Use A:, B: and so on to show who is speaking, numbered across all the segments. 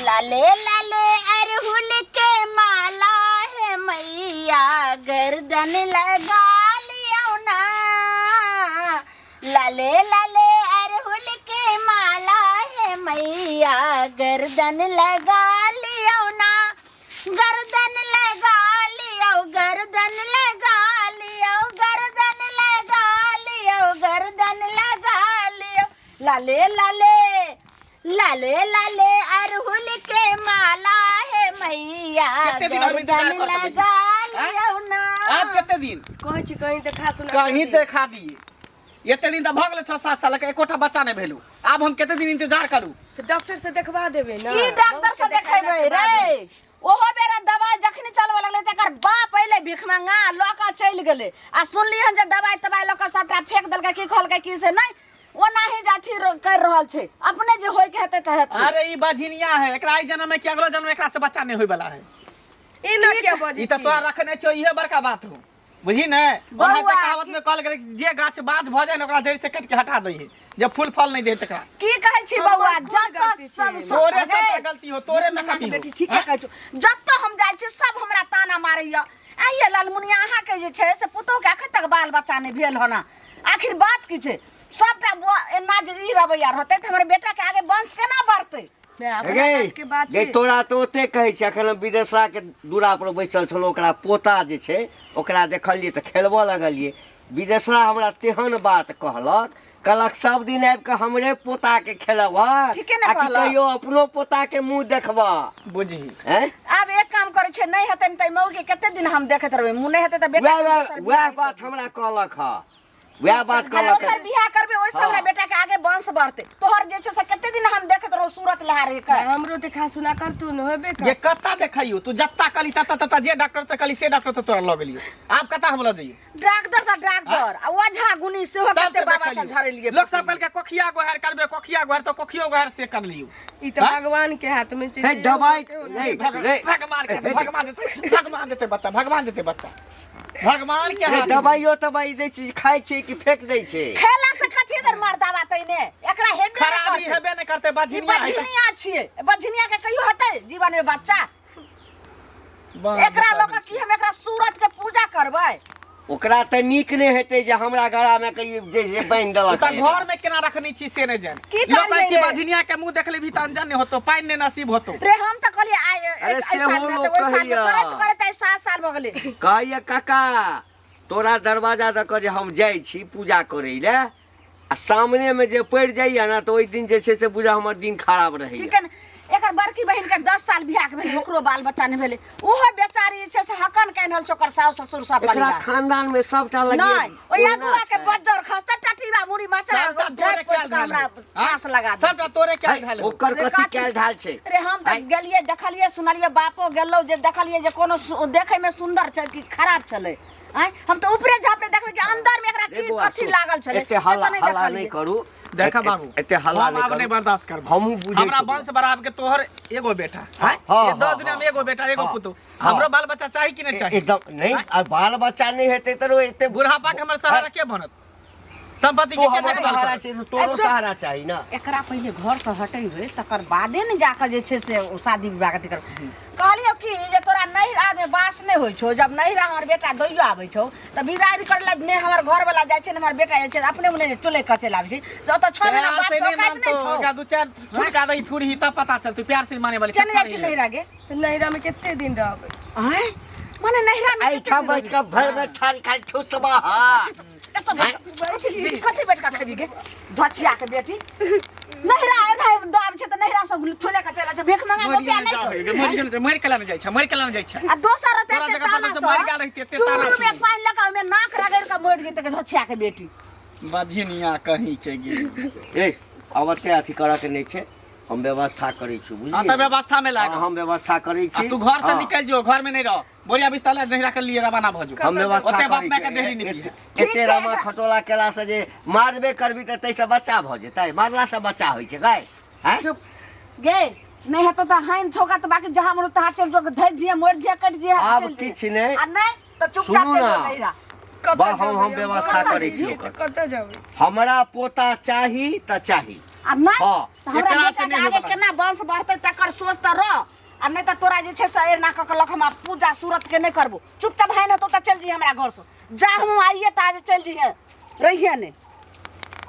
A: लाले लाले अरहुल के माला है मैया गर्दन लगा लियो ना। लाले लाले अरहुल के माला है मैया गर्दन लगा लियो ना। गर्दन लगा लियो गर्दन लगा लियो गर्दन लगा लियो गर्दन लगा लियो। लाले लाले लाले लाले अरहुल के माला है मैया गर्दन लगा लियो ना।
B: आप कितने दिन
C: कहीं देखा सुना
B: कहीं देखा दिए एते दिन तो भगल 6-7 साल के एकोटा बच्चा नहीं भेलू। अब हम कितने दिन इंतजार करू?
C: तो डॉक्टर से देखवा देबे ना।
A: की डॉक्टर से देखेबे रे? ओहो बेरा दवाई जखनी चलबे लगले तकर बाप पहले भिख मंगा लका चल गेले आ सुनलिए जे दवाई तबाई लका सबटा फेंक देलकै की कहलकै की से नहीं वो नाही जाथी कर रहल छे अपने जे होय के हेते त हेते।
B: अरे ई बझिनिया है एकरा ई जन्म में कि अगला जन्म में एकरा से बच्चा नहीं होय वाला है।
C: ई ना क्या बजी
B: ई त तोरा रखने छ इहे बड़का बात हो बुझी न। ओना त कहावत में कहल गेलै जे गाछ बाँझ भ जाय न ओकरा जड़ से काट के हटा दई जे फूल फल नहीं दे तकरा।
A: की कहै छी बउआ जत सब
B: तोरे सब गलती हो तोरे में कमी हो।
A: बेटी ठीक है कहै छु जत हम जाय छी सब हमरा ताना मारैया आइए लालमुनिया अहाँ के जे छै से पुतौ के अखन तक बाल बच्चा नहीं भेल हो ना। आखिर बात की छै सबटा एना जे ई रवैया रहतै त हमर बेटा के आगे वंश केना बढ़तै?
C: के बात
D: जे तोरा तो ओते कहै छै अखन विदेशरा के दूरा पर बैसल छलो ओकरा पोता जे छै ओकरा देखलिए त खेलबो लगलिए। विदेशरा हमरा तेहन बात कहलक कहलक सब दिन आबि के हमरे पोता के खेलबा
A: ठीके ने कहलक।
D: कहियो अपनो पोता के मुंह देखबा
B: बुझी
D: हैं।
A: अब एक काम करे छै नहीं हेतै त मौ के कते दिन हम देखैत रहबै मुंह नहीं हेतै त बेटा
D: वह बात हमरा कहलक ह वह बात कहलक।
A: दोसर बियाह करबे ओइ सब बेटा के आगे वंश बढ़तै। तोहर जे छै से कते दिन हम देखैत रहौ सूरत लहार के
C: हमरो देखा सुना कर तू न होबे कर।
B: ये कत्ता देखैयो तू जत्ता कली तत्ता तत्ता जे डॉक्टर त कली से डॉक्टर त तोरा ल गेलियो। आप कत्ता हम ल जइयो
A: डॉक्टर त डॉक्टर आ ओझा गुनी से हो कते बाबा से झरलिए।
B: लोग सब कल के कोखिया गोहर करबे कोखिया गोहर तो कोखियो गोहर से कर लियो।
C: ई त भगवान के हाथ में छै।
D: हे दवाई नहीं रे
B: भगवान देते बच्चा भगवान देते बच्चा भगवान के हाथ
D: दवाइयो तबाई दै छै खाइ छै कि फेंक दै छै?
A: खेला से कथि दर मार दावा तइने एकरा हेबे नहीं
B: खराबी
A: करतै।
B: हेबे नहीं करते बझिनिया है
A: बझिनिया छिए बझिनिया के कहियो हेतै जीवन में बच्चा? एकरा लोग की हम एकरा सूरत के पूजा करबै?
D: ओकरा त नीक नहीं हेतै जे हमरा घरा में कहीं जे बांध देलक।
B: त घर में केना रखनी छी से नहीं जान।
A: की
B: लोग
A: करियै
B: की
A: रे?
B: बझिनिया के मुंह देखले भी त अनजान नहीं होतो पाइन ने नसीब होतो।
A: रे हम त कहलिए
D: अरे
A: आई
D: से
A: साल
D: हम
A: में
D: लोग
A: त ओइ साल में
D: कहिया।
A: करत 7 साल भ गेलै।
D: कहिए काका तोरा दरवाजा दऽ के जे हम जाइ छी पूजा करे ले आ सामने में जे पड़ जाइए ना तो ओइ दिन जे छै से बुझा हमर दिन खराब रहे।
A: ठीक है न एकर बड़की बहिन के 10 साल बियाह के भेलै ओकरो बाल बच्चा नहीं भेलै ओहो बेचारी जे छै से हकन कैनल चोकर सास ससुर सब
D: एकरा
A: परिवार
D: खानदान में सबटा लगे
A: नहीं ओइ अगुआ के बज्जर खस्ता टटीरा मुड़ी माचरा
B: सबटा तोरे
A: झट
B: कैल
A: हमरा पास लगा दे।
B: सबटा तोरे के भेल
D: ओकर कथि कैल ढाल छै?
A: रे हम त गेलिए देखलिए सुनलिए बापो गेलौ जे देखलिए जे कोनो देखे में सुंदर छै कि खराब चले आय हम तो ऊपरे झापे देखबे कि अंदर में एकरा की कथि लागल छले
D: एते हल्ला हल्ला नहीं करू।
B: देखा बाबू
D: एते हल्ला
B: हम अब नहीं बर्दाश्त करब।
D: हमहू बुझे
B: हमरा वंश बराबर के तोहर एगो बेटा है
D: हाँ,
B: ये 2
D: हाँ,
B: दुनिया में एगो बेटा एगो
D: हाँ,
B: पुतो
D: हाँ।
B: हमरो बाल बच्चा चाहिए कि नहीं चाहिए?
D: एकदम नहीं आ बाल बच्चा नहीं हेतै तो एते
B: बुढ़ापा के हमर सहारा के बनत संपत्ति
D: तो
B: के
D: हमर
B: के
D: सहारा
B: सहारा
D: छै तोरो सहारा चाहिए ना।
A: एकरा पहले घर से हटेबे तकर बादे न जाकर जे छै से शादी विवाह के कर कहलियो कि जे तोरा नहिरा में बास नहीं होय छौ जब नहिरा हमर बेटा दैयो आबै छौ त विदाई करले ने हमर घर वाला जाय छै न हमर बेटा जे छै अपने मने चले कचल आबै छै से त 6 महीना बाद
B: से नहीं
A: काट
B: मानतो
A: नहीं छौ
B: का 2-4 छुटका दई थोड़ी ही तब पता चल तू प्यार से माने वाली
A: केने जाय छै नहिरा गे
C: तो नैरा में कितने दिन रहबे?
A: आय माने नहिरा में
D: आई था बैठ के भर में ठाल खाल ठुसबा हा
A: कथि बेट का खेबी गे धचिया के बेटी नहिरा एना दाब छै त नहिरा सब छोले का चला छै भेख मंगा रुपया नहीं छौ
B: मर के लाने जाय छै मर के लाने जाय छै
A: आ दोसर रहते
B: तोरा जगह पर तो मर गेल रहते ताना
A: शुरू में पानी लगा में नाक रगड़ के मोड़ जेते के धचिया के बेटी
B: बझिनिया कहीं के गे
D: ए अवते अथी करऽ के नहीं छै हम व्यवस्था करै छी बुझलिए।
B: हां त व्यवस्था में लाग
D: हम व्यवस्था करै छी।
B: तू घर से निकल जो घर में नहीं रह बोरिया बिस्तर ले नहिरा के लिए रवाना भ जो
D: हम व्यवस्था
B: ओते बाप
D: करै
B: माय के
D: छी।
B: देहरी नहीं है
D: एते रामा खटोला केला से जे मारबे करबी त तै से बच्चा भ जेतै मारला से बच्चा होय छै गाय हैं।
A: गे नहीं है तो हाइन छोका तो बाकी जहां मरो तहां चल जो धज दिए मोड़ दिए कट दिए
D: आब किछ नहीं
A: आ नहीं तो चुपचाप
D: सुनू
A: से
D: ना
A: नहिरा
D: बा हम व्यवस्था करै छी ओकर।
C: कतऽ जाबै?
D: हमरा पोता चाही त चाही।
A: आ नहीं
D: हाँ।
A: तो हमरा
B: एकरा
A: बेटा
B: से
A: के
B: नहीं
A: आगे
B: होबला।
A: केना वंश बढ़तै तकर सोच त रह। आ नहीं तो तोरा जे छै से एना क के लख हम पूजा सूरत के नहीं करबो। चुपचाप भाई न तो चल जी हमरा घर से। जा हम आइए त आज चल जी है रहिए ने।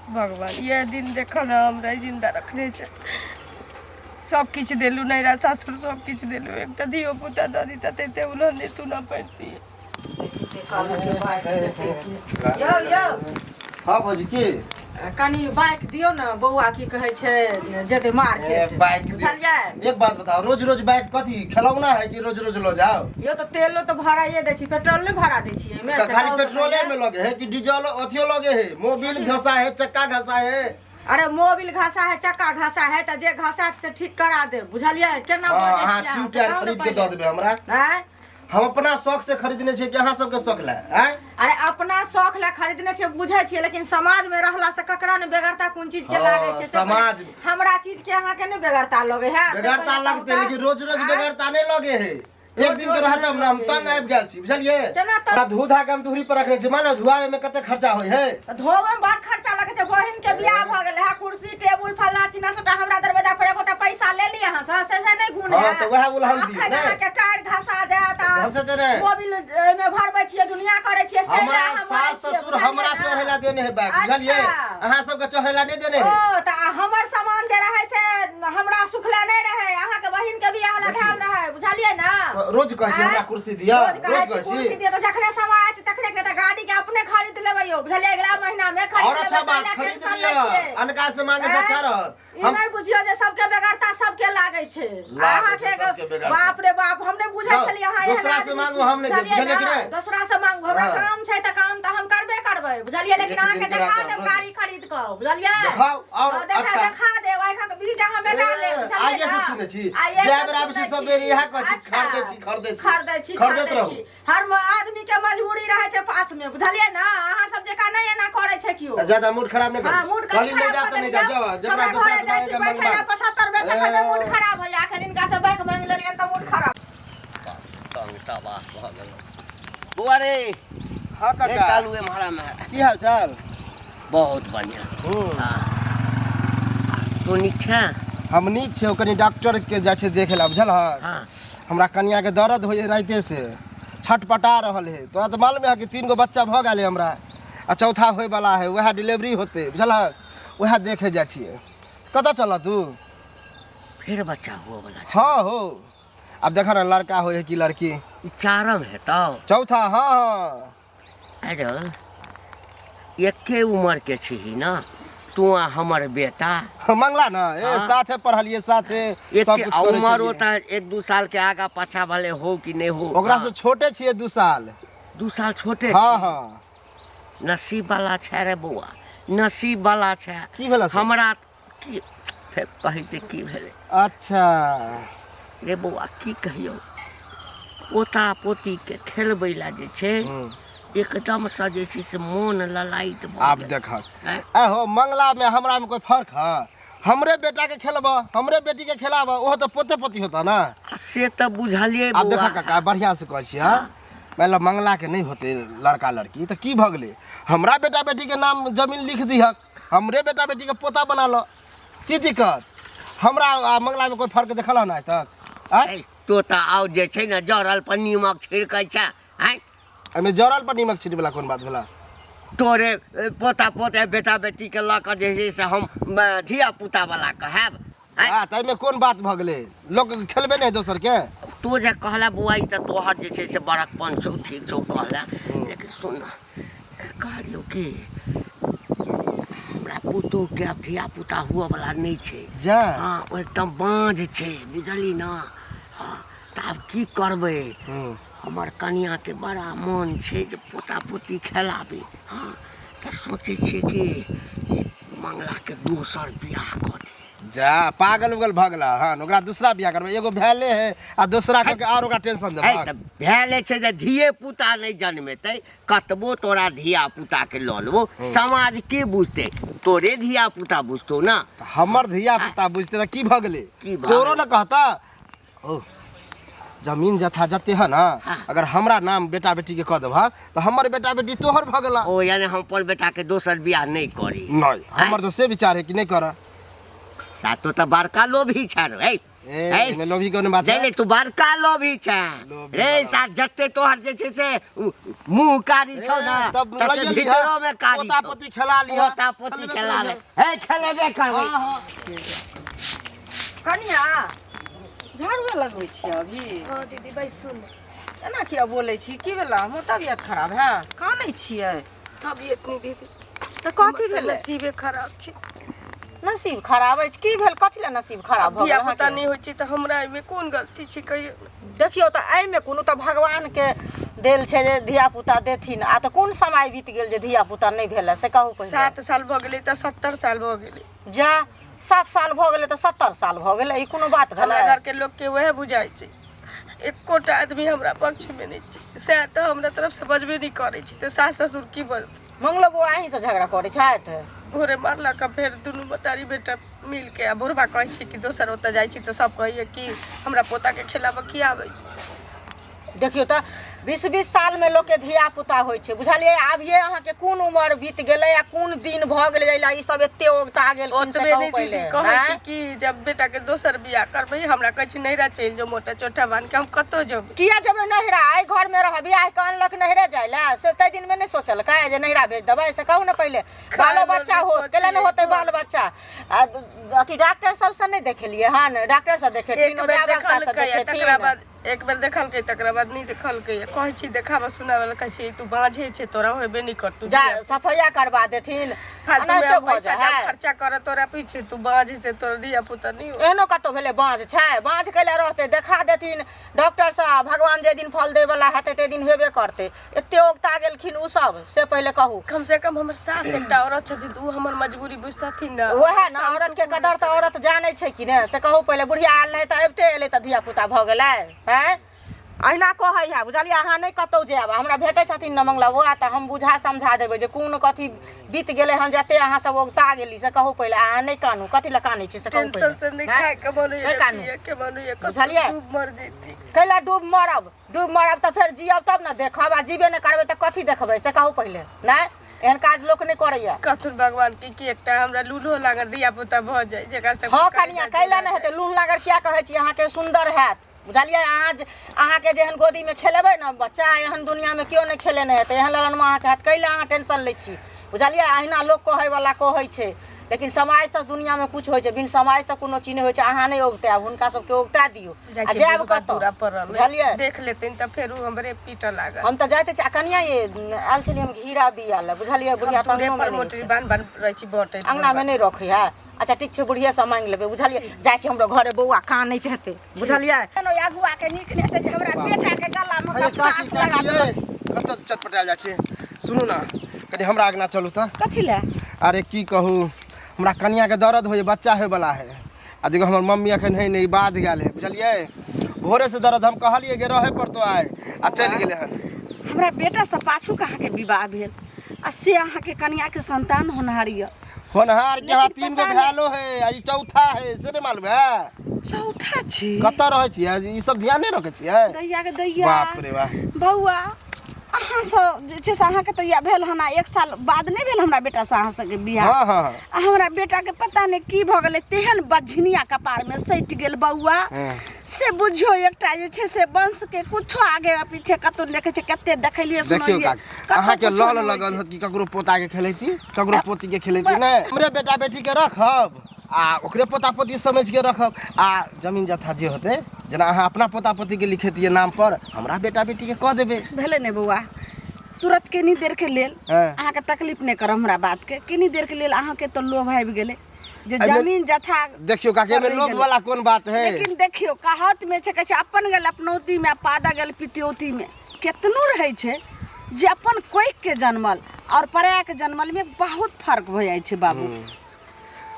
C: भगवान ये दिन देखल हमरा जिंदा रखने छै। सब किछ देलु नैरा सासुर सब किछ देलु। एकटा दियो पुता दादी तते ते उन्होंने नहीं सुना पड़ती।
E: यो यो
F: हाँ भौजी की
E: कनी बाइक दियो ना बौआ की कहे छै जेते मार्केट
F: बाइक
E: बुझलियै?
F: एक बात बताओ, रोज रोज बाइक कथी खिलौना है कि रोज रोज लो जाओ?
E: यो तो तेलो तो भाड़ा ये दै छी पेट्रोल नहीं भाड़ा दै छी एमे से
F: खाली
E: बहुत
F: पेट्रोले
E: बढ़िया।
F: में लगे है कि डीजल अथियो लगे है? मोबिल घसा है, चक्का घसा है।
E: अरे मोबिल घासा है चक्का घासा है त जे घासा से ठीक करा दे बुझलियै? केना
F: हाँ
E: बजै
F: हाँ
E: छी अहाँ?
F: ट्यूब
E: से
F: टायर
E: कहू
F: खरीद
E: ने
F: के दऽ
E: पहिले।
F: देबै हमरा।
E: हैं?
F: हम अपना शौक से खरीदने छियै कि अहाँ सबके शौक ला?
E: अरे अपना शौक ला खरीदने छियै बुझै छियै लेकिन समाज में रहला से ककरा ने बेगरता कोन चीज के
F: हाँ,
E: लागे छै से
F: समाज-
E: पहिले हमरा चीज के अहाँ के ने बेगरता लगे है से
F: बेगरता
E: पहिले
F: लगते
E: कहू
F: लेकिन
E: तऽ।
F: रोज रोज
E: हैं?
F: बेगरता नहीं लगे है। एक दिन के
E: रोज
F: रहता
E: नहीं
F: हम
E: लगे
F: तंग
E: है।
F: आबि गेल छी बुझलियै?
E: केना तऽ?
F: हमरा धो धा के हम दूरी पर रखने छी। माने धुआवे में कते खर्चा होय है?
E: धोवे में बड़ खर्चा लगे छै। बहिन के बियाह भ गेल है कुर्सी टेबुल फलना चिना सबटा हमरा दरवाजा पर एगोटा पैसा ले ली अहाँ से नहीं गुण
F: हाँ,
E: है।
F: तऽ वएह बोल हम दियै,
E: अखन
F: ने?
E: अहाँ के टायर घसा जात
F: घसते ने?
E: मोबिल में भरबै छियै दुनिया करे छियै से
F: हमरा
E: अहाँ
F: सास
E: मारै छियै,
F: ससुर
E: बुझलियै
F: हमरा
E: ने?
F: चढ़ेला देने है बाइक
E: अच्छा।
F: बुझलियै? अहाँ सबके चढ़ेला नहीं देने है।
E: ओ त हमर सामान जे रहे से हमरा सुखले नहीं रहे अहाँ के बहिन के बियाह ला ध्यान रहे बुझलियै ना?
F: तो रोज कहै छी हमरा
E: आँय?
F: कुर्सी दिया,
E: रोज कहै
F: रोज
E: छी
F: कहै
E: कुर्सी
F: छी।
E: दिया त जखने समय आयत तखने के त गाड़ी के अपने खरीद लेबै यो बुझलियै? अगला महीना में खरीद
F: और अच्छा
E: लेबै,
F: बात
E: पहिले
F: खरीद
E: टेंशन
F: लिया,
E: नहि छै।
F: अनका से मांगे से अच्छा रहत।
E: ई नहीं बुझियो जे सबके बेगरता सबके लागे छै। अहाँ
F: छै सबके बेगरता।
E: बाप रे बाप हम नहीं बुझै
F: जाउ,
E: छलियै अहाँ
F: दोसरा
E: एहन
F: से
E: आदमी
F: मांगू,
E: छी,
F: हम नहि देब,
E: बुझलियै
F: बुझलियै कि
E: ना?
F: नहि?
E: दोसरा से मांगू हमरा
F: हाँ।
E: काम छै त काम त हम करबे करबै बुझलियै? लेकिन
F: एक
E: अहाँ
F: दिन
E: के
F: के
E: देखा
F: रहता,
E: देब
F: हाँ।
E: गाड़ी खरीद क बुझलियै?
F: देखाउ, और
E: हाँ,
F: अच्छा।
E: देखा देब आइखा के बीज अहाँ बेटा ले बुझलियै
F: आगे से
E: ना?
F: सुनै छी,
E: आइए से
F: जय बेरा
E: सुनै
F: सब
E: छी।
F: बेर इएह कहै छी,
E: अच्छा।
F: खरीदै छी।
E: खरीदै
F: खरीदैत
E: छी।
F: रहू।
E: हर आदमी के मजबूरी रहे छै पास में बुझलियै ना? अहाँ सब जेका नहीं एना करे छै कियो।
F: ज्यादा मूड खराब नहीं
E: हाँ,
F: कर।
E: मूड
F: कहली नहीं
E: खराब
F: जा
E: कर
F: तो नहीं
E: देलियै।
F: जा, जाओ जकरा
E: हमरा
F: दूसरा
E: घरे
F: से
E: जाइ
F: मांगे
E: छी,
F: के
E: बैठे
F: मंगवा।
E: ला 75 बेर देखै छै, मूड खराब होइया। एखन हिनका से बाइक मांगि लेलियनि त मूड खराब।
D: तंग तबाह भ गेलौ। बुआ रे,
F: हाँ
D: ए
F: काका,
D: कालू एम्हरा में
F: की हाल चाल?
D: बहुत बढ़िया। हाँ। तू नीक छै?
F: हम नीक छै, कनी डॉक्टर के जाइ छै देखे ला बुझल है?
D: हाँ।
F: हमरा कनिया के दर्द होइए राइते से छटपटा रहल है। तोरा तो मालूम है कि 3 गो बच्चा भ गेल है हमरा, आ चौथा होय वाला है, वह डिलीवरी होते बुझल है? वह देखे जाइ छियै। कतऽ चल तू?
D: फिर बच्चा हुआ वाला छै।
F: हाँ हो, अब देखा ना लड़का हो है कि लड़की।
D: ई चारम है तो
F: चौथा, हाँ हाँ।
D: अरे एके उम्र के छी ना तू आ हमर बेटा?
F: मंगला ना ए
D: हाँ।
F: साथे पढ़लिए, साथे सब
D: एके
F: कुछ करे
D: उम्र
F: छलिए।
D: होता 1-2 साल के आगा पाछा भले हो कि नहीं हो।
F: ओकरा से छोटे छिए 2 साल।
D: 2 साल छोटे
F: हाँ
D: छी।
F: हाँ।
D: नसीब वाला छै रे बौआ, नसीब वाला छै।
F: की भेला से?
D: हमरा की फेर कहै छै की भेलै
F: अच्छा,
D: रे बौआ की कहियौ, पोता पोती के खेलबै ला जे छै एकदम से जे छै से मोन ललाइत भ
F: आप
D: गेल।
F: देखा
D: हैं?
F: हो मंगला में हमरा में कोई फर्क है? हमरे बेटा के खेलब, हमरे बेटी के खिलाब, वो तो पोते पोती होता ना।
D: से तो बुझलिए
F: आप देखा
D: बौआ।
F: काका बढ़िया से कहै छी। हाँ मतलब मंगला के नहीं होते लड़का लड़की तो की भ गेलै? हमरा बेटा बेटी के नाम जमीन लिख दिहक, हमरे बेटा बेटी के पोता बना लो, की दिक्कत? हमरा आ मंगला में कोई फर्क देखल है ना आज तक?
D: ए, तो त आउ जे छै ने जरल पर नीमक छिड़कै छै। हैं?
F: एमे जरल पर नीमक छीटे वाला कोन बात भेला?
D: तोरे पोता पोते बेटा बेटी के लऽ कऽ जे छै से हम धिया पुता वाला कहब। हैं?
F: हाँ त एमे कोन बात भ गेलै? लोग खेलबे नहीं दोसर के।
D: तू जे कहला बुआ ई त तोहर जे छै से बड़कपन छौ, ठीक छौ कहला, लेकिन सुन न कहलियौ कि हमरा पुतोह के अब धिया पुता हुआ वाला नहीं छै।
F: जा
D: हाँ ओ एकदम बाँझ छै बुझली ना? हाँ त आब की करबै? हमर कनिया के बड़ा मन छै जे पोता पोती खेलाबी। हाँ त सोचै छियै कि मंगला के दोसर बियाह कऽ दी।
F: जा पागल उगल भ गेला। हाँ ओकरा दूसरा बियाह करबै, एगो भैले है आ दूसरा के और ओकरा टेंशन
D: है
F: देबा।
D: त भैले छै जे धिये पुता नहीं जन्मेतै, कतबो तोरा धिया पुता के लऽ लेबो, समाज के बुझतै? तोरे धिया पुता बुझतौ ना।
F: हमर धिया पुता बुझते त की भ गेलै?
D: की भ
F: तोरो
D: गेलै?
F: न कहता ओ जमीन जथा जते है ना अगर हमरा नाम बेटा बेटी के कह देबह तो हमर बेटा बेटी तोहर भ गेला।
D: ओ यानी हम अपन बेटा के दोसर बियाह नहीं करी?
F: नहीं, हमर तो से विचार है कि नहीं कर।
D: तो बड़का लोभी छाड़
F: ए में लोभी कोन बात है?
D: नहीं तू बड़का लोभी छ रे साथ जत्ते तोहर जे छे से मुंह कारी छौ ना
F: तब
D: तते भीतरो में कारी
F: पोता पोती खेला लिया।
D: पोता पोती खेला ले ए खेलेबे करबे।
A: कनिया झाड़ू लगबै छी अभी?
C: हाँ दीदी भाई सुन,
A: एना किया बोलै छी? की भेला? हमर तबियत खराब है? कानै छियै?
C: तबियत नहीं दीदी,
A: तऽ कथी
C: हमर
A: भेलै?
C: नसीबे खराब छै।
A: नसीब खराब अछि? की भेल? कथी लए नसीब खराब भऽ
C: धिया
A: गेल
C: पुता
A: अहाँके?
C: नहीं होइ छै तऽ हमरा एहिमे कोन गलती छै कहियो?
A: देखियौ तऽ एहिमे कोनो तऽ भगवान के देल छै जे धिया पुता देथिन, आ तऽ कोन समय बीत गेल जे धिया पुता नहीं भेल से कहू पहिले।
C: 7 साल भऽ गेलै तऽ 70 साल भऽ गेलै।
A: जा 7 साल भऽ गेलै तऽ 70 साल भऽ गेलै, ई कोनो बात भेलै?
C: हमरा घर के लोग के वह बुझाइ छै, एकोटा आदमी हमरा पक्ष में नहीं छै। सएह तऽ हमरा तरफ से बजबे नहीं करै छै तऽ सास ससुर की बजतै?
A: मंगलो बौआ अहीं से झगड़ा करै छथि?
C: भोरे मारला का फेर दुनू बतारी बेटा मिल के आ बुढ़बा कहै छै कि दोसर ओतऽ जाइ छी तऽ सब कहैए कि हमरा पोता के खिलाबऽ की आबै छै।
A: देखियौ तऽ 20-20 साल में लोग के धिया पुता होइ छै, बुझलियै? आब ये अहाँके कोन उम्र बीत गेलै आ कोन दिन भऽ गेलै जइला ई सब एते ओगता गेल से
C: ओतबे
A: कहू
C: नहीं
A: पहिले।
C: दीदी कहै छै कि जब बेटा के दोसर बियाह करबै हमरा कहै छै नैहरा चलि जो मोटा चोटा बांध के। हम कतौ जेबै?
A: किया जेबै नहिरा? एहि घर में रह बियाह के अनलक नहिरे जाय ला? से तै दिन में नहीं सोचलकै जे नहिरा भेज देबै? से कहू ना पहिले। बालो बच्चा होत केला नहीं होतै बाल बच्चा? अथी डॉक्टर सब से नहीं देखेलिए हन? डॉक्टर से देखेथिन,
C: एक बेर
A: ओजाबा से
C: देखलकै तकरा
A: देखेथिन।
C: बाद एक बेर देखलकै तकरा बाद नहीं देखलकै। कहै छी देखावा सुनावला कहै छै तू बाँझे छै तोरा होबे नहीं कर तू
A: जा सफैया करवा देथिन।
C: फालतू
A: एनाहिते
C: में
A: भऽ
C: पैसा
A: जाइ
C: जा
A: है।
C: खर्चा कर तोरा पीछे तू बाँझे से तोर धिया पुता नहीं हो।
A: एहनो कतौ भेलै बाँझ छै? बाँझ कैले रहतै? देखा देथिन डॉक्टर साहब, भगवान जे दिन फल दै वाला हेतै ते दिन हेबे करतै। एते ओगता गेलखिन उ सब से पहिले कहू।
C: कम से कम हमर सास एकटा औरत छथिन तऽ उ हमर मजबूरी बुझथिन ना।
A: वएह ना, औरत के कदर तऽ औरत जानै छै कि ने? से कहू पहिले। बुढ़िया आयल रहै तऽ अबिते एलै तऽ धिया पुता भऽ गेलै हैं? अहिना कहै है, बुझलियै? अहाँ नहीं कतौ जायब, हमरा भेटै छथिन न मंगला बौआ तऽ हम बुझा समझा देबै जे कोन कथी बीत गेलै हन, जते अहाँ सब ओगता गेली से कहू पहिले। अहाँ नहीं कानू, कथी लए कानै छी से कहू
C: टेंशन से
A: पहिले।
C: नहीं खाए के मन
A: नहीं कानू,
C: के मन ये
A: बुझलियै?
C: डूब मर जेती।
A: कैला डूब मरब? डूब मरब तऽ फेर जियब तब ने देखब, आ जीबे नहीं करबै तऽ कथी देखबै से कहू पहिले। नहीं एहन काज लोक नहीं करैया।
C: कथुर भगवान की एकटा हमरा लूलो लागल धिया पुता भऽ जाय जेकरा से
A: हाँ कनिया कैला नहीं हेतै? लून लागर क्या कहै छी? अहाँके सुंदर हैत, बुझलियै? अहाँके जेहन गोदी में खेलेबै ना बच्चा, एहन दुनिया में क्यों नहीं खेले नहीं हेतै? एहन ललनमा अहाँके हैत, कैला अहाँ टेंशन लै छी? बुझलियै? अहिना लोक कहै वाला कहै छै, लेकिन समय से दुनिया में कुछ होइ छै, बिन समय से कोनो चीज नहीं होइ छै। अहाँ नहीं ओगतायब, हुनका सबके ओगता दियौ आ जायब कतौ, बुझलियै?
C: देख लेथिन तऽ फेर हमरे पीट लागल।
A: हम तऽ जाइते छी। आ कनिया ये आयल छलियै हम घीरा बिया ले, बुझलियै? बुढ़िया
C: सब दूरे
A: तंगनो
C: पर
A: में
C: मोटरी
A: नहीं
C: बांध बांध रहै छी बटे
A: अंगना में नहीं रखै है। अच्छा ठीक छै, बुढ़िया से मांग लेबै, बुझलियै? जाइ छी हमरो घरे, बौआ कानैत हेतै, बुझलियै? अगुआ के नीक नहीं हेतै जे हमरा बेटा के गला में
F: अरे
A: फांस लगा देबै।
F: कतऽ चटपटायल जाइ छै? सुनू ना कनी हमरा आगना चलू तऽ।
A: कथी ले?
F: अरे की कहू, हमरा कनिया के दर्द होय, बच्चा होय वाला है। आ देखो हमर मम्मी अखन है नहीं, बाध गेल है, बुझलियै? भोरे से दर्द हम कहलिए गे रहे पड़तो आइ आ चलि गेले हन।
A: हमरा बेटा से पाछू कहाँ के विवाह भेल आ से अहाँ के कनिया के संतान होनहारी है।
F: होनहार के हमरा 3 गो भैलो है, आ ई चौथा है, से नहीं मालूम है?
A: चौथा छी?
F: कतऽ रहै छियै? ई सब ध्यान नहीं रखै छियै?
A: दैया के दैया,
F: बाप रे वाह।
A: बौआ अहाँ सब जे छै से अहाँ के तैया भेल हन, 1 साल बाद नहीं भेल हमरा बेटा से अहाँ सबके बियाह।
F: हाँ हाँ
A: आ हमरा बेटा के पता नहीं की भ गेलै, तेहन बझनिया कपार में सटि गेल बौआ। से बुझियो एकटा जे छै से वंश के कुछो आगे पीछे कतौ देखे छै, कते देखलिए
F: देखियो
A: सुनलिए।
F: का अहाँ के लल लगल होत कि ककरो पोता के खेलैती, ककरो पोती के खेलैती नहीं। हमरे बेटा बेटी के रखब आ ओकरे पोता पोती समझ के रखब। आ जमीन जथा जे होते जेना अहाँ अपना पोता पोती के लिखेतिए नाम पर, हमरा बेटा बेटी के कह देबे।
A: भेले ने बौआ, तुरंत केनी देर के लेल अहाँ के तकलीफ नहीं करब हमरा बात के। केनी देर के लेल अहाँ के तो लोभ आबि गेले जे जमीन जथा।
F: देखियो काके में लोभ वाला कोन बात है?
A: लेकिन देखियो कहत में छै कहै छै अपन गेल अपनौती में, पादा गेल पितियौती में। केतनो रहै छै जे अपन कोइक के जन्मल और पराया के जन्मल में बहुत फर्क भ जाइ छै बाबू।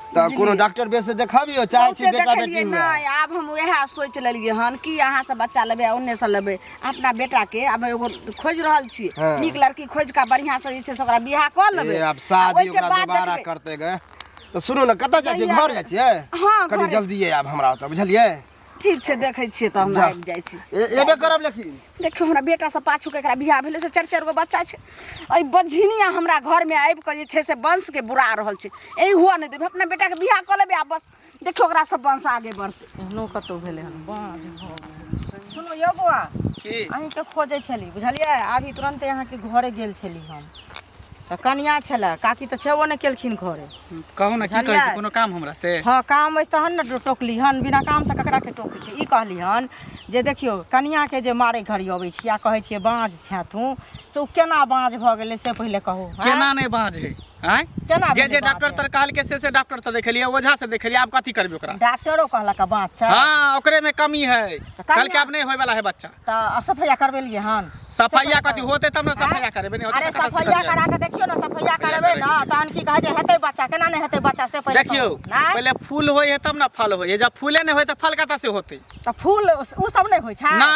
F: तो कोनो डॉक्टर बेस से देखाबियो चाहे छी बेटा बेटी में?
A: नहीं, आब हम वह सोच लेलिए हन कि अहाँ से बच्चा लेबे, ओन्ने से लेबे अपना बेटा के। अब एगो खोज रहल छी, नीक लड़की खोज का बढ़िया से जे छै से ओकरा बियाह क लेबे।
F: अब शादी ओकरा दोबारा करते गए तो सुनू ना, कतऽ जाइ छी? घर जाइ छियै?
A: हाँ
F: कनी जल्दी आब हमरा ओतऽ, बुझलियै?
A: ठीक छै देखै छियै तऽ हम
F: जा।
A: आबि जाइ छी
F: एबे करब लेकिन
A: देखियो हमरा बेटा से पाछू के एकरा बियाह भेलै से 4 गो बच्चा छै एहि बझिनिया हमरा घर में आबि के जे छै से वंश के बुरा रहल छै एहि हुआ नहि देबै अपना बेटा के बियाह कऽ लेबै आ बस देखियो ओकरा सब वंश आगे बढ़तै
C: एहनो कतौ भेलै हन बाँझ भऽ गेलै। सुनो यौ बौआ
B: की
C: अहीं के खोजै छली बुझलियै अभी तुरंते अहाँके घरे गेल छली हम तऽ कनिया छलै काकी तऽ छेबो नहि केलखिन घरे।
B: कहू ना की कहै छै कोनो काम हमरा से
C: हाँ काम अछि तहन ने टोकली हन बिना काम से ककरा के टोकै छै। ई कहली हन जे देखियो कनिया के जे मारे घड़ी अबै छी आ कहै छियै बाँझ छै तू से ओ केना बाँझ भऽ गेलै से पहिले कहू।
B: केना नहि बाँझे आय
C: केना
B: जे
C: भेलै
B: डॉक्टर
C: बाँझ?
B: तर कहलके से डॉक्टर तो देखलिए ओझा से देखलिए आब कथी करबे ओकरा।
C: डॉक्टरो कहलक बाँझ छै
B: हाँ ओकरे में कमी है
C: कनिया-
B: कल के अब नहीं होय वाला है बच्चा।
C: तऽ सफैया करबेलियै हन
B: सफाइया कथी होते तब ना सफाइया करेबे नहीं होते
C: अरे
B: तऽ कतऽ से
C: सफैया
B: करियै?
C: करा के देखियो ना सफैया करबे ना तहन की कहै छै हेतै बच्चा केना नहीं हेतै बच्चा से पहिले
B: देखियो
C: कहू। नहीं?
B: पहले फूल होय है तब ना फल होय है जब फूले नहीं होय तो फल कतऽ से होते
C: तऽ फूल उ सब नहीं होइ छै
B: ना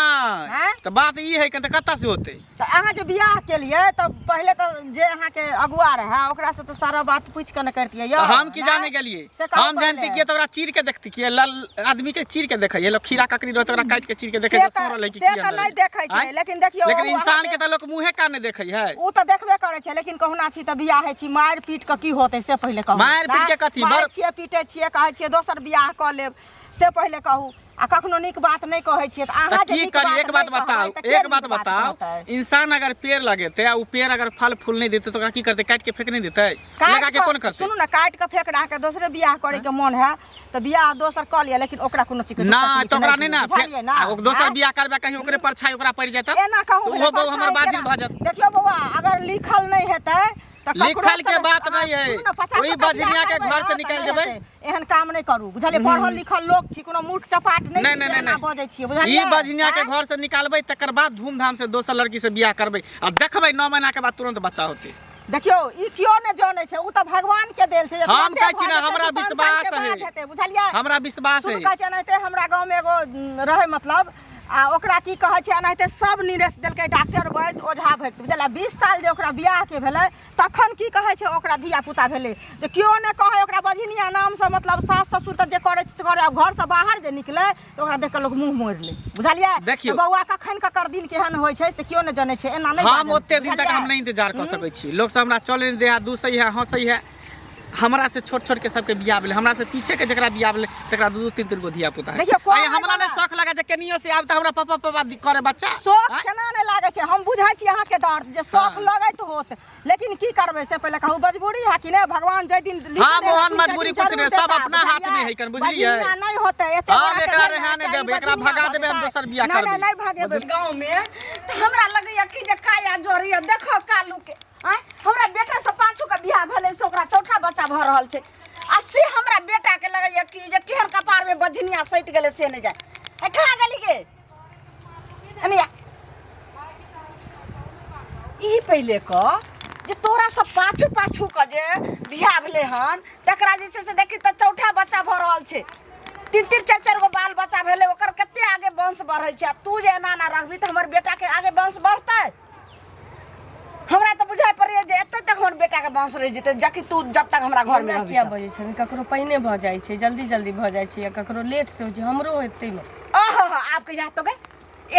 C: हैं?
B: तो बात ई है कि कतऽ से होते।
C: तऽ अहाँ जे बियाह केलियै तऽ पहिले तऽ जे अहाँके अगुआ रहै ओकरा से तो सारा बात पूछ के न करतियै यौ।
B: हम की
C: हैं?
B: जाने गेलिए
C: से कहू
B: हम जानती
C: पहिले।
B: कि तो ओकरा चीर के देखती कि लल आदमी के चीर के देखै है लोग खीरा ककड़ी रहत ओकरा काट के चीर के देखै
C: से
B: है
C: तऽ-
B: सोरल है कि
C: से तऽ नहीं देखै छै
B: आँय?
C: लेकिन देखियो
B: लेकिन
C: ओ
B: इंसान
C: अहाँके-
B: के तो लोग मुंहे कान नहीं देखै है।
C: उ तऽ देखबे करै छै लेकिन कहुना छी तऽ बियाह है छी मारि पीट के की होतै से पहिले कहू।
B: मारि पीट के कथी?
C: मारै
B: बड़-
C: छियै पीटै छियै कहै छियै दोसर बियाह कऽ लेब से पहिले कहू आ कखनो नीक बात नहीं कहै छियै तऽ
B: तो
C: अहाँ जे
B: की
C: नीक
B: करी एक बात
C: नहीं
B: बताओ
C: कहबै तऽ के
B: एक बात
C: नीक
B: बताओ
C: कहतै?
B: इंसान अगर पेड़ लगेते आ उ पेड़ अगर फल फूल नहीं देते तो ओकरा की करते काट के फेंक नहीं देते लगा के कौन करते।
C: सुनू ना काट के फेंक रहा के दोसरे बियाह करे के मन है तो बियाह दोसर कर लिया लेकिन ओकरा कोनो चीज के
B: ना
C: तकलीफ
B: तो ओकरा नहीं ना
C: बुझलियै ना
B: आ, दोसर
C: हैं?
B: बियाह करबे कहीं ओकरे परछाई ओकरा पड़ जाता
C: एना कहूँ
B: तो वो बहु हमर बाजिल भ जात।
C: देखियो बौआ अगर लिखल नहीं हेतै तऽ ककरो
B: लिखल
C: से
B: के
C: नहीं-
B: बात नहीं है।
C: सुनू ना, 50
B: ओही
C: टका बियाह
B: बजनिया के
C: करबै
B: घर से
C: ना,
B: निकालि
C: तऽ
B: देबै।
C: नहीं हेतै। एहन काम नहीं करू बुझलियै पढ़ल लिखल लोग छी कोनो मूर्ख चपाट नहीं
B: नहीं
C: छी
B: नहीं
C: जे
B: नहीं
C: एना बजै छियै बुझलियै
B: ई बजनिया के
C: हैं?
B: घर से निकालबै तकर बाद धूमधाम से दोसर लड़की से बियाह करबै आ देखबै 9 महीना के बाद तुरंत बच्चा होते।
C: देखियो ई क्यों ने जाने छै उ त भगवान के देल छै जे
B: हम
C: तुरंते
B: कहै छी
C: भऽ
B: ना,
C: जेतै,
B: हमरा
C: 5 साल के
B: विश्वास
C: बाद
B: है।
C: हेतै, बुझलियै
B: हमरा विश्वास है
C: सुन कहै छै एनाहिते हमरा गाँव में एगो रहै मतलब आ ओकरा की कहै छै एनाहिते सब निरेश देलकै डॉक्टर वैद्य ओझा भक्त बुझलियै 20 साल जे ओकरा बियाह के भेलै तखन की कहै छै ओकरा धिया पुता भेलै जे केओ ने कहै ओकरा बजनिया नाम से मतलब सास ससुर तऽ जे करै छै से करै आब घर से बाहर जे निकलै तऽ ओकरा देख के लोग मुंह मोड़ि लै बुझलियै
B: देखियौ।
C: तऽ बौआ कखन ककर दिन केहन होइ छै से केओ ने जानै छै एना नहीं
B: हम
C: बाजल,
B: ओते दिन तक
C: बुझलियै?
B: हम नहीं इंतजार कर सकै छी लोग सब हमरा चले नहीं दे है दूसै है हंसै है हमरा से छोट छोट के सबके बियाह भेलै हमरा से पीछे के जकरा बियाह भेलै तकरा 2-3 गो धिया पुता है।
C: देखियौ, कोन
B: आइ हमरा ने
C: वाला-
B: शौक लगा जे केनियो से आब त हमरा पापा पापा करे बच्चा
C: शौक
B: आँय?
C: केना नहीं लागे छै हम बुझै छी अहाँ के दर्द जे शौक
B: हाँ।
C: लगैत होत लेकिन की करबै से पहिले कहू मजबूरी है कि नहीं भगवान जै दिन लिख
B: हाँ,
C: दे
B: मोहन,
C: हथिन, तै
B: मजबूरी
C: दिन
B: कुछ
C: जरूर
B: नहीं, सब
C: देता,
B: अपना हाथ में है कन, बुझलियै?
C: बजनिया नहीं होते एते
B: हम
C: बड़ा के
B: एकरा
C: भेल
B: रेहा नहीं
C: है,
B: देबै, एकरा
C: बजनिया
B: भगा देबै, हम
C: होतै।
B: दोसर बियाह
C: नहीं,
B: करबै।
C: नहीं भागेबै
A: गाँव में तो हमरा लगैया कि जे काया जोड़िया देखो कालू के आय हमरा बेटा से पांचो के बियाह भेलै से ओकरा चौथा बच्चा भ रहल छै आ से हमरा बेटा के लगैया कि जे केहन कपार में बजनिया सटि गेलै से नहीं जाय ए कहाँ गेली के अनिया ई पहिले क जे तोरा सब पाछू पाछू के जे बियाह भेलै हन तकरा जे छै से देखी त चौथा बच्चा भ रहल छै 3-4 गो बाल बच्चा भेलै ओकर कते आगे वंश बढ़ै छै आ तू जे एना ना रहबी त हमर बेटा के आगे वंश बढ़तै हमरा तो बुझाय पड़ैया जे एते तक हमर बेटा के वंश रह जेतै जबकि तू जब तक हमरा घर में
C: हमरा
A: रहबी
C: किया
A: तब।
C: बजै छै ककरो पहिने भऽ जाइ छै जल्दी जल्दी भऽ जाइ छै या ककरो लेट से होइ छै हमरो हेतै में
A: ओहो आप के जात तो गए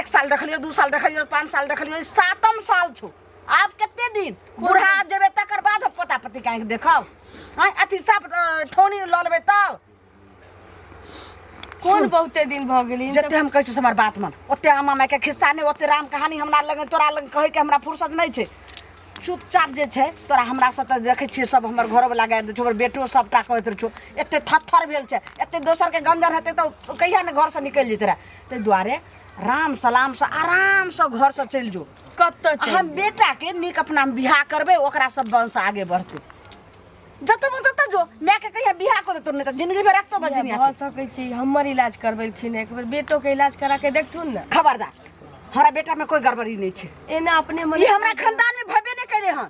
A: 1 साल देखलियो 2 साल देखलियो 5 साल देखलियो 7म साल छो आप कितने दिन बूढ़ा जेबे तकर बाद पता पति काहे देखाओ हां अथी सब ठोनी ल लेबे तब
C: कोन बहुते दिन भऽ गेली
A: जते हम कहै छी हमर बात मन ओते अम्मा माय के खिस्सा नहीं ओते राम कहानी हमरा लगे तोरा लगे कहे के हमरा फुर्सत नहीं छै चुपचाप जे छै तोरा हमरा से त देखै छी सब हमर घर वाला गाड़ दे छो हमर बेटो सबटा कहैत रह छो एते थरथर भेल छै एते दोसर के गंजर हेतै त कहिया ने घर से निकल जेतै रे तै दुआरे राम सलाम से आराम से घर से चल जो
C: कत्तो छै
A: हम बेटा के नीक अपना बियाह करबै ओकरा सब वंश आगे बढ़तै जत मन तत जो मैं के कहिया बियाह कर तो नहीं त जिंदगी भर रखतो बजनिया
C: भऽ सकै छै हमर इलाज करबेलखिन एक बेर बेटो के इलाज करा के देखथुन ने
A: खबरदार हमरा बेटा में कोई गड़बड़ी नहीं छै
C: एना अपने
A: ई
C: मने
A: हमरा खानदान में भबे नहीं करे हन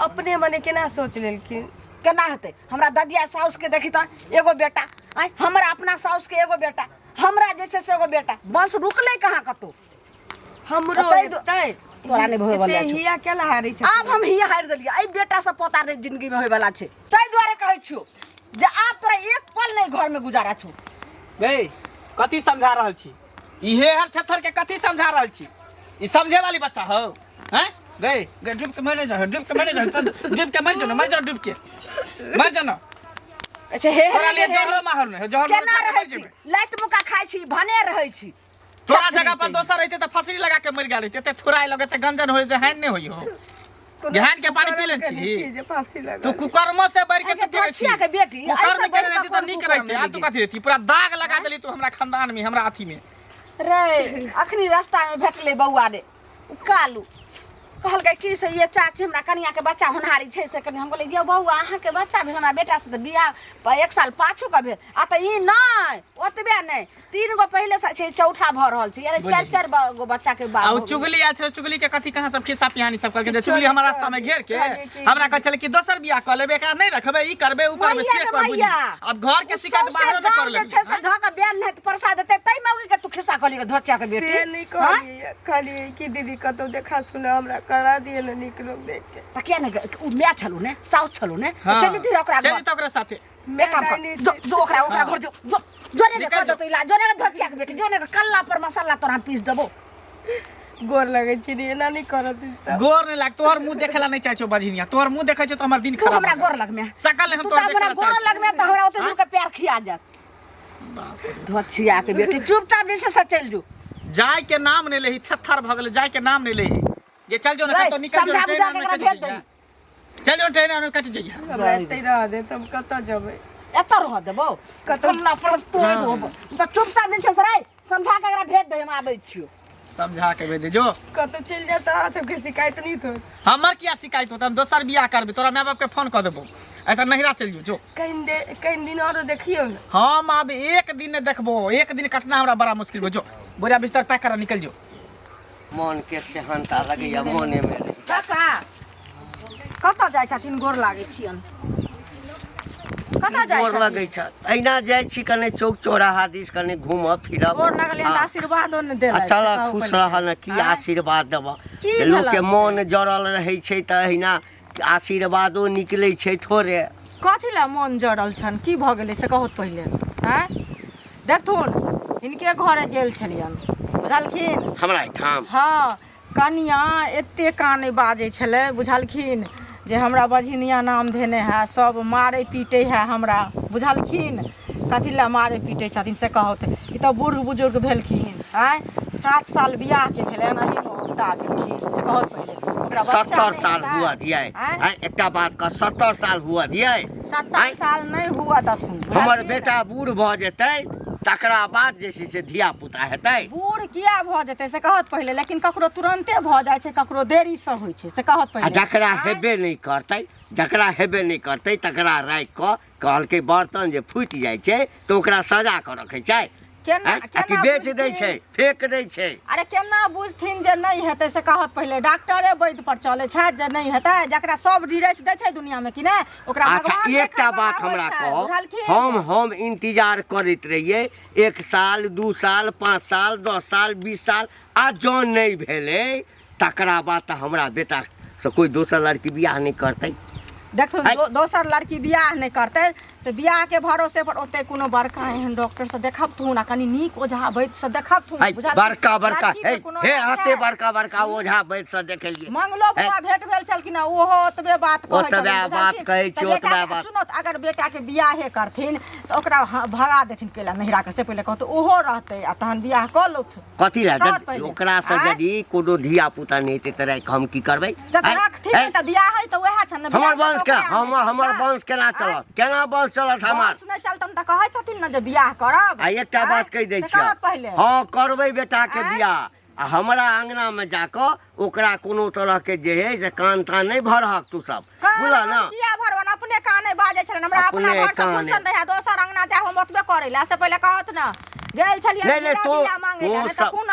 C: अपने मने केना सोच लेलखिन
A: केना हेतै हमरा ददिया साउस के देखी त एगो बेटा आय हमरा अपना साउस के एगो बेटा हमरा जे छै से एगो बेटा वंश रुकले कहाँ कतो
C: हमरो
A: तै दु-
C: हेतै
A: तोरा नहीं होय वाला
C: एते
A: छै
C: हिया केला हारै छै
A: आब हम हिया हारि देलियै एहि बेटा से पोता रे जिंदगी में होय वाला छै ताहि दुआरे कहै छियो जे आब तोरा एक पल नहीं घर में गुजारा छौ
B: गई कथी समझा रहल छी इहे हर थेथर के कथी समझा रहल छी ई समझे वाली बच्चा हो हैं गए गए डूब के मर जा डूब के मर जा डूब के मर जा डूब के मर जा ना
A: अच्छा हे
B: तोरा लिए जहरो माहर ने जहरो
A: केना रहै छी लाइत मुका खाइ छी भने रहै छी
B: तोरा जगह पर दोसर रहते त फसरी लगा के मर गेल रहते त थोड़ा लगे त गंजन होय जे हैन नहीं होई हो गहन के पानी पी लेन छी तू कुकर्म से बढ़ के तू के छी
A: के बेटी
B: कुकर्म के रहती त निक रहती आ तू कथी रहती पूरा दाग लगा देली तू हमरा खानदान में हमरा अथी में
A: रे अखनी रास्ता में भेटले बौआ रे कालू कहलकै की से ये चाची हमरा कनिया के बच्चा होनहारी छै से कनी हम कहले गे बौआ अहाँ के बच्चा भेल हमरा बेटा से त बियाह 1 साल पाछू का भेल आ त ई नै ओतबे नै 3 गो पहले से छै चौथा भ रहल छै यानी 4 गो बच्चा के बाप
B: आ चुगली आ छै चुगली के कथी कहां सब खिस्सा पिहानी सब करके चुगली हमरा रास्ता में घेर के हमरा कह चले कि दोसर बियाह क लेबे एकरा नै रखबे ई करबे उ करबे से कर बुझी अब घर के शिकायत बाहर में कर ले
A: छै से ध के बेल नै प्रसाद देते तै मौगी के तू खिस्सा कहली के धोचिया के बेटी
C: से नहीं कहलिए खाली की दीदी कतौ देखा सुना हमरा करा दिए न निक लोग देख के
A: त के ने उ मै छलु ने साउथ छलु ने चली तिर ओकरा
B: चली त ओकरा साथे
A: मैं काम कर जो ओकरा घर जो जोने के कर दो तो इलाज जोने के धोचिया के बेटी जोने के कल्ला पर मसाला तोरा पीस देबो
C: गोर लगे छी रे ना नहीं करत
B: गोर नहीं लाग तोहर मुंह देखेला नहीं चाहे छो बजनिया तोहर मुंह देखे छो तो हमर दिन
A: तू
B: खराब
A: हमरा गोर लग में
B: सकल हम
A: तू
B: तोहर
A: हमरा
B: देखेला
A: गोर लग में त हमरा ओते दूर के प्यार खिया जात धोचिया के बेटी चुपचाप जैसे से चल जो
B: जाय के नाम नहीं लेही थथर भ गेल जाय के नाम नहीं लेही ये चल जो ना तो निकल जो ट्रेन में कट जाइए चल जो ट्रेन में कट जाइए
C: हमरा एते रह दे तुम कत जबै
A: एत रह देबो कतला पर तोड़ दो त चुपचाप जैसे से रे समझा के एकरा भेज दे हम आबै छियो
B: समझा के भेज दे जो
C: कत चल जाता सब के शिकायत नहीं तो
B: हमर क्या शिकायत होता हम दोसर बियाह करबे तोरा माय बाप के फोन कर देबो एत नहिरा चल जो
C: कहीं दिन और देखियो न
B: हम अब एक दिन देखबो एक दिन कटना हमरा बड़ा मुश्किल हो जो बोरिया बिस्तर पैक कर निकल जो
D: मन के सेहनता लगैया मोने में
C: काका कत जाय छथिन गोर लागे छियन कत जाय
D: गोर लगै छ अहिना जाइ छी कने चौक चौराहा दिस कने घूमब फिरब
C: गोर लगले हमरा आशीर्वादो न देला
D: चल खुश रह न की आशीर्वाद देब लोग के मन जड़ल रहै छै त अहिना आशीर्वादो निकलै छै थोड़े
C: कथी ला मन जड़ल छन की भ गेलै से कहत पहिले हैं देखथुन इनके घरे गेल छलियन बुझलखिन
D: हमरा एठाम
C: हाँ कनिया एते काने बाजै छलै बुझलखिन जे हमरा बझिनिया नाम धेने है सब मारे पीटे है हमरा बुझलखिन कथी ला मारे पीटे छथिन से कहत ई त बूढ़ बुजुर्ग भेलखिन आय 7 साल बियाह के भेलै नहीं मोटा भेलखिन से कहत पहिले ओकरा बच्चा
D: 70 साल हुआ दिए एकटा बात का 70 साल हुआ दिए
C: 70 साल नहीं हुआ दथुन
D: हमर बेटा बूढ़ भ जेतै तकरा बाद जे छै से धिया पुता हेतै
C: बूढ़ किया भ जेतै से कहत पहिले लेकिन ककरो तुरंते भ जाइ छै ककरो देरी से होइ छै से कहत पहिले
D: जकरा हेबे नहीं करतै तकरा राखि क कहलकै बर्तन जे फूटि जाइ छै तो ओकरा सजा क रखै छै
C: केना
D: कि बेच दै छै फेंक दै छै
C: अरे केना बुझथिन जे नहीं हेतै से कहत पहिले डॉक्टरे वैद्य पर चले छै जे नहीं हेतै जकरा सब डिरेस दै छै दुनिया में कि नै ओकरा
D: अच्छा एकटा बात हमरा कहो हम इंतजार करैत रहिए 1 साल 2 साल 5 साल 10 साल 20 साल आ जौन नहीं भेलै तकरा बाद त हमरा बेटा से कोई दोसर लड़की बियाह नहीं करतै
C: देखो दोसर लड़की बियाह नहीं करतै से बियाह के भरोसे पर ओते कोनो बड़का एहन डॉक्टर से देखबथुन आ कनी नीक ओझा वैद्य से देखबथुन
D: बड़का हे आते बड़का ओझा वैद्य से देखेलिए
C: मंगलो बुआ भेट भेल छलखिन ओहो ओतबे बात
D: कहै छै ओतबे बात
C: सुनो अगर बेटा के बियाहे करथिन त ओकरा भगा देथिन केला नहिरा के से पहिले कहत ओहो रहतै आ तहन बियाह क लौथ
D: कथी ला ओकरा से यदि कोनो धिया पुता नहीं हेतै त हम की करबै
C: जब रखथिन त बियाह है त ओहा छन
D: हमर वंश केना चलत केना वंश चलत हमर
C: नहीं चलतन त कहै छथिन न जे बियाह करब
D: आ एकटा बात कहि दै छी हां करबै बेटा के बियाह आ हमरा अंगना में जाके ओकरा कोनो तरह के जे है से कान तान नहीं भरहक तू सब बुझल ना
C: किया भरवन अपने काने बाजै छलन हमरा अपना घर से पुछन दे दोसर अंगना जा हम ओतबे करैला से पहिले कहत न गेल छलिए
D: नहीं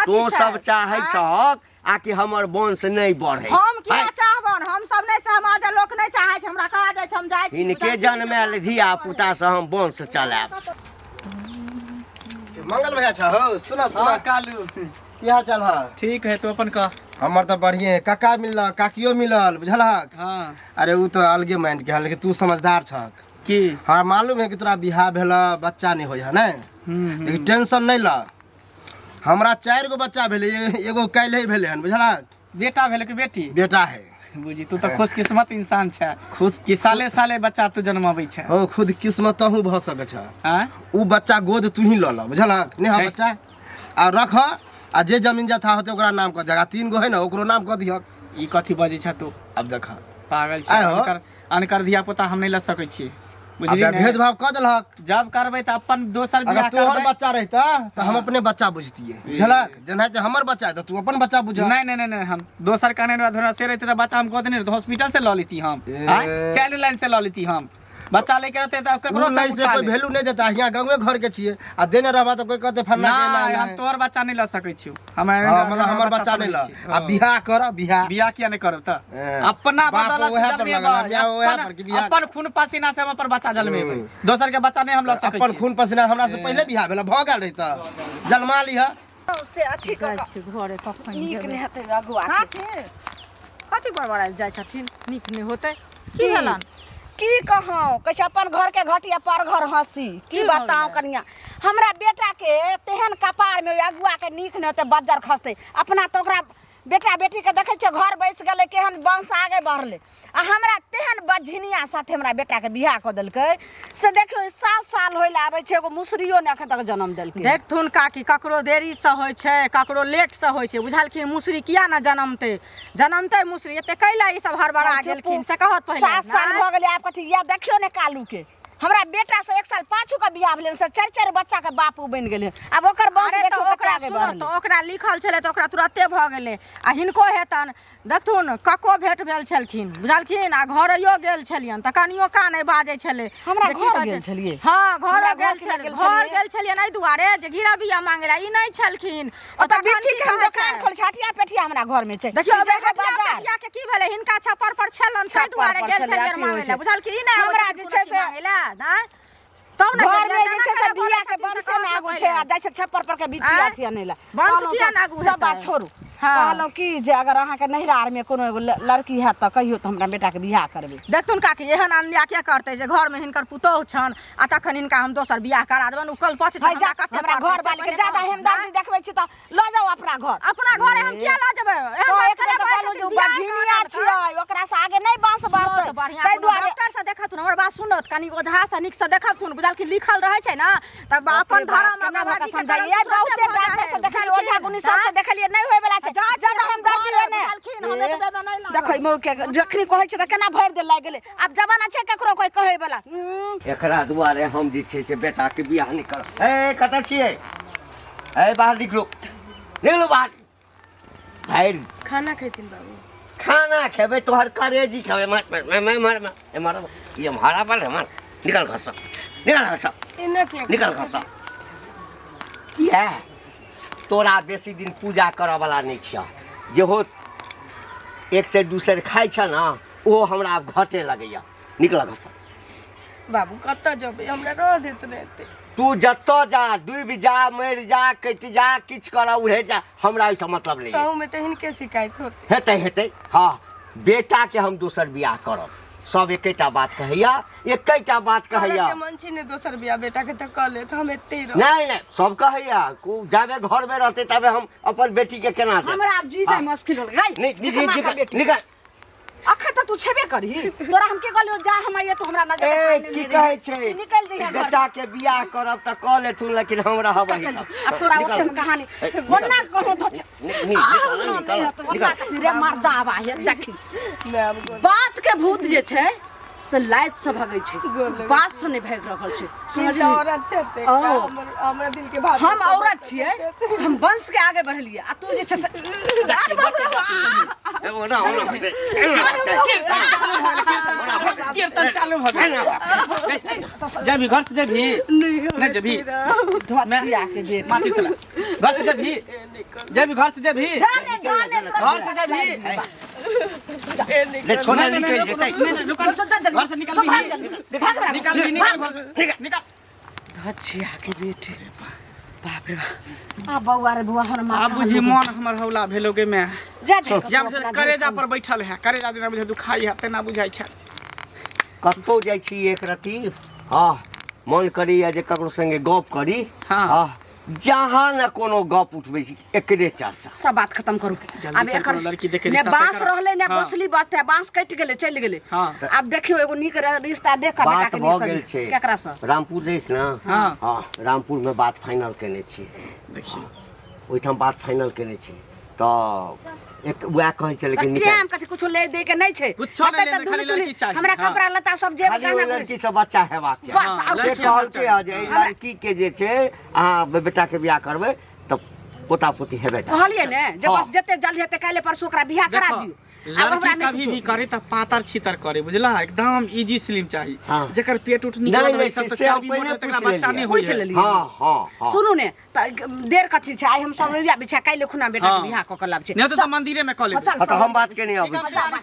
D: तो सब चाहै छहक आ कि हमर वंश नहीं बढ़े
C: हम किया चाहबन हम सब नहीं समाज लोक नहीं चाहै छै हमरा कहा जाय छै हम जाय छी
D: इनके जन्मैल धिया पुता से हम वंश चलाब
F: मंगल भैया छ हो सुना
B: कालू
F: की हाल चाल है
B: ठीक है तो अपन का
F: हमर तो बढ़िया है काका मिलल काकियो मिलल बुझलहक
B: हां
F: अरे उ तो अलगे माइंड के है लेकिन तू समझदार छक
B: की
F: हाँ मालूम है कि तोरा बियाह भेला बच्चा नहीं होई है ना लेकिन टेंशन नहीं ला हमरा 4 गो बच्चा भेले एगो काल्हि ही भेले हन बुझला
B: बेटा भेल कि बेटी
F: बेटा है
B: बुझी तू तो खुशकिस्मत इंसान छै
F: खुश
B: कि साले साले बच्चा तू जन्माबै छै
F: हो खुद किस्मत तहू भ सकै छ
B: हाँ
F: उ बच्चा गोद तू ही ल बुझला नहीं हाँ बच्चा आ रख आ जे जमीन जथा होते ओकरा नाम कर देगा 3 गो है ना ओकरो नाम कर दिहक
B: ई कथी बजै छै तू
F: अब देखा
B: पागल छै
F: आहो।
B: अनकर धिया पुता हम नहीं ल सकै छी बुझली
F: अब
B: ने
F: भेदभाव कर देलक
B: जब करबै त अपन दोसर
F: अगर
B: बियाह
F: तोहर
B: करबै
F: बच्चा रहता तो हम अपने बच्चा बुझतिए बुझलक जेनाहिते हमर बच्चा है तो तू अपन बच्चा बुझ
B: नहीं नहीं नहीं हम दोसर कहने धोरा से रहते तो बच्चा हम गोद नहीं रहते हॉस्पिटल से ल लेती हम चाइल्ड लाइन से ल लेती हम बच्चा लेके रहते तो ककरो से
F: से कोई वैल्यू नहीं देता यहाँ गाँवे घर के छिए आ देने रहबा तो कोई कहते फन्ना के ना
B: ना हम तोहर बच्चा नहीं ल सकै छी हम
F: मतलब हमर बच्चा नहीं ला आ बियाह कर बियाह
B: बियाह किया नहीं करब त
F: ए,
B: अपना
F: बाप
B: बदला
F: ओहे
B: से
F: पर
B: जन्मेबै
F: लगल, बियाह ओहे पर कि बियाह
B: अपन खून पसीना से हम अपन बच्चा जन्मेबै दोसर के बच्चा नहीं हम ल सकै
F: अपन
B: छी
F: खून पसीना हमरा से पहले बियाह भेला भ गेल रही त जन्मा लिह
A: से अथी
C: जाइ छी घरे कखन
A: नीक
C: जेबै।
A: नहीं हेतै अगुआ
C: हाँ
A: के।
C: के कथी बड़बड़ायल जाइ छथिन नीक नहीं होतै की भेलन
A: की कहूँ कैसे अपन घर के घटिया पर घर हंसी की
C: की
A: बताऊं
C: होलै?
A: कनिया हमरा बेटा के तेहन कपार में अगुआ के नीक न होते बज्जर खसते अपना तो ओकरा बेटा बेटी के देखे छे घर बैस गले केहन वंश आगे बढ़ले आ हमरा तेहन बझिनिया साथे हमरा बेटा के बियाह क देलकै से देखियो 7 साल होइले आबै छै एगो मुसरियो ने अखन तक जन्म देलकै
C: देखथुन काकी ककरो देरी से होइ छै ककरो लेट से होइ छै बुझलखिन मुसरी किया ना जनमते मुसरी एते कैला ई सब हड़बड़ा गेलखिन से कहत पहिले
A: 7 साल भ गेलै आब कथी या देखियो ने कालू के हमरा बेटा से 1 साल पाछू का बियाह भेलै से 4 बच्चा के बापू बनि गेलै अब ओकर वंश
C: अरे तो
A: देखियो
C: ओकरा
A: कते आगे
C: सुनो तो
A: बढ़लै
C: ओकरा लिखल छलै तो ओकरा तुरते भ गेलै आ हिनको हेतन देखथुन कको भेट भेल छलखिन बुझलखिन आ घरैयो गेल छलियन त कनियो का नहि बाजै छलै
A: हमरा
C: जे की
A: घर
C: कहै
A: गेल
C: छै?
A: छलियै?
C: हाँ घर
A: हमरा
C: गेल
A: घर किया
C: छलियै
A: गेल
C: घर
A: छलियै?
C: गेल छलियन एहि दुआरे जे घिरा बिया मांगेला ई नहि छलखिन
A: ओ त
C: तखन
A: बिच्ची
C: की
A: के हम
C: कहै
A: दुकान
C: छै?
A: खोल छाटिया पेटिया हमरा घर में छै
C: देखियो
A: ई जगह
C: बेटा
A: बाजार
C: बेटिया के की भेलै हिनका छप्पर पर छलन ताहि
A: छप्पर
C: दुआरे
A: पर
C: गेल
A: छलै,
C: छलियन
A: अथी होइ
C: मांगेला
A: छै।
C: बुझलखिन ई नहि
A: हमरा जे छै से
C: तब ने
A: घर में जे छै से बिया के वंश में आगू छै आ जाइ छै छप्पर पर के बिच्ची
C: आँय?
A: अथी आनेला
C: वंश किया ने आगू
A: सब बात
C: हेतै?
A: छोड़ू
C: हाँ।
A: कहलहुँ कि जे अगर अहाँ के नैहरा आर में कोनो एगो लड़की है त कहियो त हमरा बेटा के बियाह करबै
C: देखथुन काकी एहन अनलिया के करतै जे घर में हिनकर पुतोह छन आ तखन हिनका हम दोसर बियाह करा देबन उ कल पथ
A: भाई जा हमरा घर वाली के ज्यादा हेमदर्दी देखबै छी त ल जाओ अपना घर
C: अपना घरे हम किया ला जेबै एहन
A: तो
C: बात
A: एक
C: करे
A: जगह
C: बात
A: कहलहुँ जे बझिनिया छियै ओकरा से आगे नहीं बांस बढ़तै
C: बढ़िया
A: ताहि दुआरे
C: डॉक्टर से देखथुन हमर बात सुनत कनी ओझा से नीक से देखथुन बुझलखिन लिखल रहै छै ना तब अपन धर्म में बाबा जी के
A: समझाइए बहुते डॉक्टर से देखलिए ओझा गुनी सब से देखलिए नहीं होय वाला छै ज्यादा हेमदर्दी है ने देखै मौ के जखनी कहै छै त केना भरि दे लाग गेलै आब जमाना छै ककरो कोई कहै वाला
D: एकरा दुआरे हम जे छै से बेटा के बियाह नहीं करब ए कतऽ छियै ए बाहर निकलो बाहर भाई
C: खाना खैतिन बाबू
D: खाना खेबे तोहर करेजी खेबे मार ये हमारा पर मार निकल घर से निकल घर से किया तोरा बेसी दिन पूजा करऽ वाला नहीं छिया जे हो 1 से 2 सेर खाइ छ ना ओ हमरा आब घटे लगैया निकल घर से
G: बाबू कतऽ जेबै हमरा रह देत रहते
D: तू जत्तो जा डूबि जा मरि जा कटि जा किछ कर उहे जा हमरा ओइसँ मतलब नहीं
G: कहूँ में तो हिनके शिकायत होते
D: हेतै हाँ बेटा के हम दोसर बियाह करब सब एकेटा बात कहैया
G: के मन छै ने दोसर बियाह बेटा के तऽ कऽ ले तऽ हम एते ही रह
D: नहीं सब कहैया जाबे घर में रहते तबे हम अपन बेटी के केना देब
A: हमरा अब जीना मुश्किल हो गई
D: निकल
A: अखन त तू छेबे करी तोरा हम के कहलियो जा हम आइए तो हमरा नजर
D: ए की कहै छै
A: निकल जइहे घर
D: बेटा के बियाह करब त कऽ ले तू लेकिन हम रहब ही
A: अब तोरा ओते कहानी वरना कहो तो
D: निकल
A: रे मर्दा आवा है देखी बात के भूत जे छै से लाइत से भगै छै बात से नहीं भाग रहल छै समझली
G: औरत छते हमरा दिल के बात
A: हम औरत छियै हम वंश के आगे बढ़लियै आ तू जे छै से
B: कीर्तन चालू भ गेल जबी घर से जबी नहीं जबी
A: धोतिया के बेटी
B: माची से घर से जबी घर से जबी घर से जबी
D: ले छोड़ निकल जेतै
B: नहीं रुक घर से निकल निकल
A: धोतिया के बेटी रे बाप रे आ बौआ रे बुआ हमर माथा
B: अब बुझी मन हमर हौला भेलोगे में
A: जा
B: जब से करेजा पर बैठल है करेजा जेना बुझे दुखाई है तेना बुझाई छै
D: कतौ जाइ छी एक रती हाँ मन करैया जे ककरो संगे गप करी
B: हाँ।
D: हाँ जहाँ न कोनो गप उठबै छी एकरे चर्चा
A: सब बात खत्म करू
B: जल्दी
A: अब
B: से
A: एकर
B: कोनो लड़की देखे
A: ने
B: रिश्ता
A: बांस
B: तय कर।
A: रहले ने
B: हाँ।
A: बसली बात है बांस कट गेले चल गेले
B: हाँ।
A: अब देखियो एगो नीक रिश्ता देख के बेटा
D: बात
A: के
D: भऽ
A: नीक
D: गेल
A: से
D: छै
A: केकरा से
D: रामपुर जइस न
B: हाँ।
D: हाँ रामपुर में बात फाइनल केने छी
B: देखिए
D: ओहिठाम बात फाइनल केने छी तऽ एक वएह कहै छलै कि निकल
A: टाइम कथि कुछो ले दे के नहीं छै
B: कुछो नहीं
A: हेतै तऽ
B: लेने,
A: दुनू
B: खाली
A: चुनी,
B: लड़की चाहिए।
A: हमरा
B: हाँ।
A: कपड़ा लत्ता सब जेब
D: खाली ओहि
A: गहना
D: लड़की से बच्चा हेबाक
A: बस,
D: चाही
A: और
D: से
B: लड़की हेबाक
D: कहलकै हँ जे एहि लड़की के जे छै अहाँ बेटा के बियाह करबै तऽ पोता पोती हेबे टा
A: कहलिए ने जे
D: हाँ।
A: बस जते जल्दी हेतै काल्हि परसों ओकरा बियाह करा
B: देखो,
A: दियो अब हमरा
B: लड़की
A: नहीं
B: कभी
A: कुछो।
B: भी करे तो पातर छितर करे बुझला एकदम इजी स्लिम चाहिए
D: हाँ।
B: जेकर पेट उठ निकल
D: नहीं,
B: रही सब तो
D: से हम
B: चर्बी
D: पहले
B: मोटा तकरा
D: पूछ
B: बच्चा
D: लेलियै।
B: नहीं होई
A: पूछ
B: है
A: लेलियै
D: हाँ हाँ हाँ
A: सुनू ने त देर कथी छै आइ हम सब रिया बिछा काल्हि खुना बेटा
B: हाँ।
A: के बियाह क के लाब छै
B: नहीं तो मंदिरे में कॉलेज
A: चल
D: हाँ, तो हम बात के नहीं अबै छी
A: सब